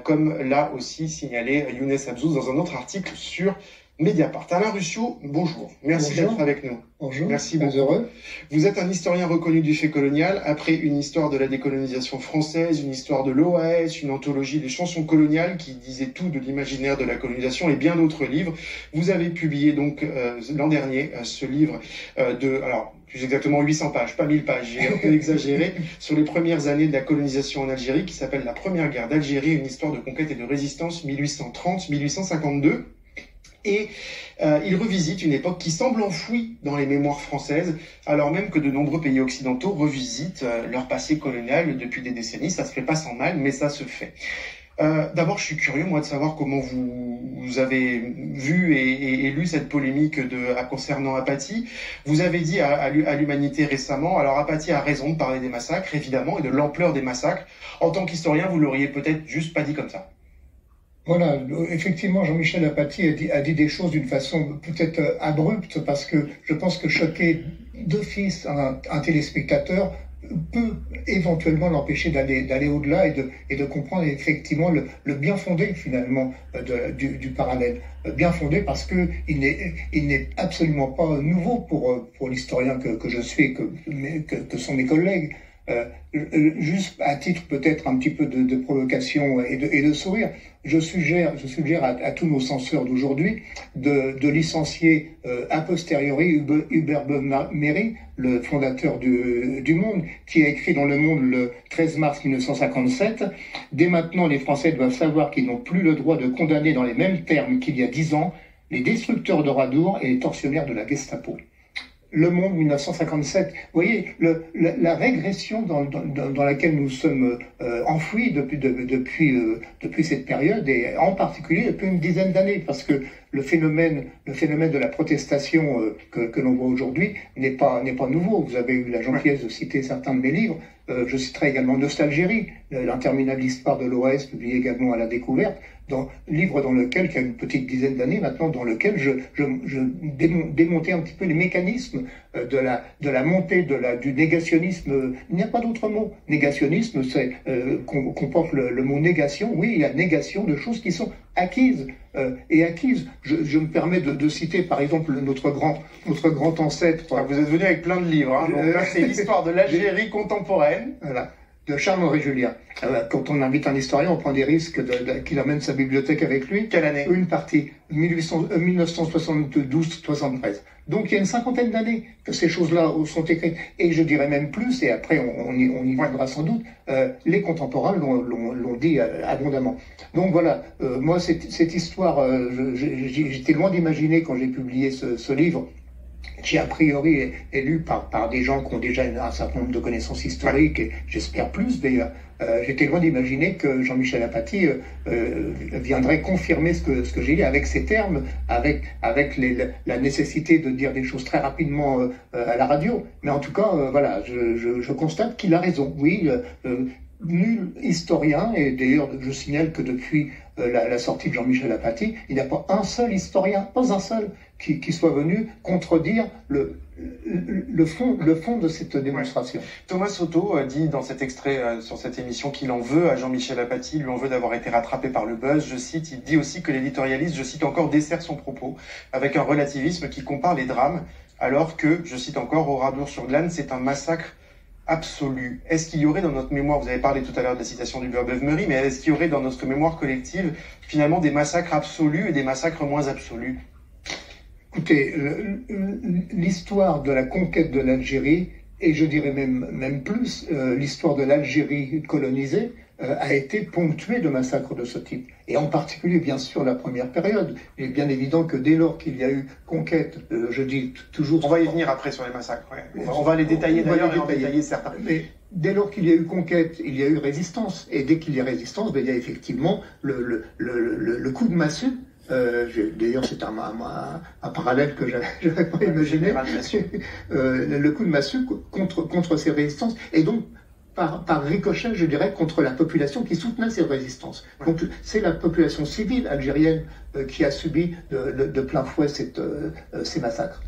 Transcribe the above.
comme l'a aussi signalé Younes Abzouz dans un autre article sur Mediapart. Alain Ruscio, bonjour. Merci d'être avec nous. Bonjour. Merci beaucoup. Heureux. Vous êtes un historien reconnu du fait colonial. Après une histoire de la décolonisation française, une histoire de l'OAS, une anthologie des chansons coloniales qui disait tout de l'imaginaire de la colonisation et bien d'autres livres, vous avez publié donc l'an dernier ce livre alors plus exactement 800 pages, pas 1000 pages, j'ai un peu exagéré, sur les premières années de la colonisation en Algérie, qui s'appelle La Première Guerre d'Algérie, une histoire de conquête et de résistance 1830-1852. Et il revisite une époque qui semble enfouie dans les mémoires françaises, alors même que de nombreux pays occidentaux revisitent leur passé colonial depuis des décennies. Ça se fait pas sans mal, mais ça se fait. D'abord, je suis curieux, moi, de savoir comment vous avez vu et lu cette polémique concernant Happati. Vous avez dit à l'Humanité récemment, alors Happati a raison de parler des massacres, évidemment, et de l'ampleur des massacres. En tant qu'historien, vous l'auriez peut-être juste pas dit comme ça. Voilà, effectivement, Jean-Michel Happati a dit des choses d'une façon peut-être abrupte, parce que je pense que choquer d'office un téléspectateur peut éventuellement l'empêcher d'aller au-delà et de comprendre effectivement le bien fondé finalement du parallèle. Bien fondé parce que il n'est absolument pas nouveau pour l'historien que je suis et que sont mes collègues. Juste à titre peut-être un petit peu de provocation et de sourire, je suggère à tous nos censeurs d'aujourd'hui de licencier a posteriori Hubert Beuve-Méry, le fondateur du Monde, qui a écrit dans Le Monde le 13 mars 1957 « Dès maintenant, les Français doivent savoir qu'ils n'ont plus le droit de condamner dans les mêmes termes qu'il y a 10 ans les destructeurs d'Oradour et les tortionnaires de la Gestapo ». Le Monde 1957. Vous voyez, la régression dans laquelle nous sommes enfouis depuis cette période, et en particulier depuis une dizaine d'années, parce que le phénomène de la protestation que l'on voit aujourd'hui n'est pas nouveau. Vous avez eu la gentillesse de citer certains de mes livres. Je citerai également Nostalgérie, l'interminable histoire de l'OAS, publié également à La Découverte, livre dans lequel, il y a une petite dizaine d'années maintenant, dans lequel je démontais un petit peu les mécanismes de la montée du négationnisme. Il n'y a pas d'autre mot. Négationnisme, c'est comporte le mot négation. Oui, il y a négation de choses qui sont acquises. Et acquises. Je me permets de citer par exemple notre grand ancêtre. Vous êtes venu avec plein de livres. Hein. Donc là, c'est l'histoire de l'Algérie contemporaine. Voilà. De Charles-Henri Julien. Quand on invite un historien, on prend des risques qu'il amène sa bibliothèque avec lui. Quelle année? Une partie, 1972-73. Donc il y a une cinquantaine d'années que ces choses-là sont écrites. Et je dirais même plus, et après on y viendra sans doute, les contemporains l'ont dit abondamment. Donc voilà, moi cette histoire, j'étais loin d'imaginer quand j'ai publié ce livre, qui a priori est lu par des gens qui ont déjà un certain nombre de connaissances historiques, et j'espère plus d'ailleurs. J'étais loin d'imaginer que Jean-Michel Happati viendrait confirmer ce que j'ai dit avec ces termes, avec la nécessité de dire des choses très rapidement à la radio. Mais en tout cas, voilà, je constate qu'il a raison. Oui, nul historien, et d'ailleurs je signale que depuis la sortie de Jean-Michel Happati, il n'y a pas un seul historien, pas un seul, qui soit venu contredire le fond de cette démonstration. Ouais. Thomas Soto dit dans cet extrait sur cette émission qu'il en veut à Jean-Michel Happati, lui en veut d'avoir été rattrapé par le buzz. Je cite, il dit aussi que l'éditorialiste, je cite encore, dessert son propos avec un relativisme qui compare les drames, alors que, je cite encore, Oradour-sur-Glane, c'est un massacre absolu. Est-ce qu'il y aurait dans notre mémoire, vous avez parlé tout à l'heure de la citation d'Hubert Beuve-Méry, mais est-ce qu'il y aurait dans notre mémoire collective finalement des massacres absolus et des massacres moins absolus? Écoutez, l'histoire de la conquête de l'Algérie, et je dirais même plus, l'histoire de l'Algérie colonisée, a été ponctuée de massacres de ce type. Et en particulier, bien sûr, la première période. Il est bien évident que dès lors qu'il y a eu conquête, je dis toujours... On va y venir après sur les massacres. Ouais. On va les détailler d'ailleurs, et en détailler certains. Mais dès lors qu'il y a eu conquête, il y a eu résistance. Et dès qu'il y a résistance, il y a effectivement le coup de massue. D'ailleurs, c'est un parallèle que j'avais pas imaginé. Le coup de massue contre ces résistances. Et donc, par ricochet, je dirais, contre la population qui soutenait ces résistances. Donc c'est la population civile algérienne qui a subi de plein fouet ces massacres.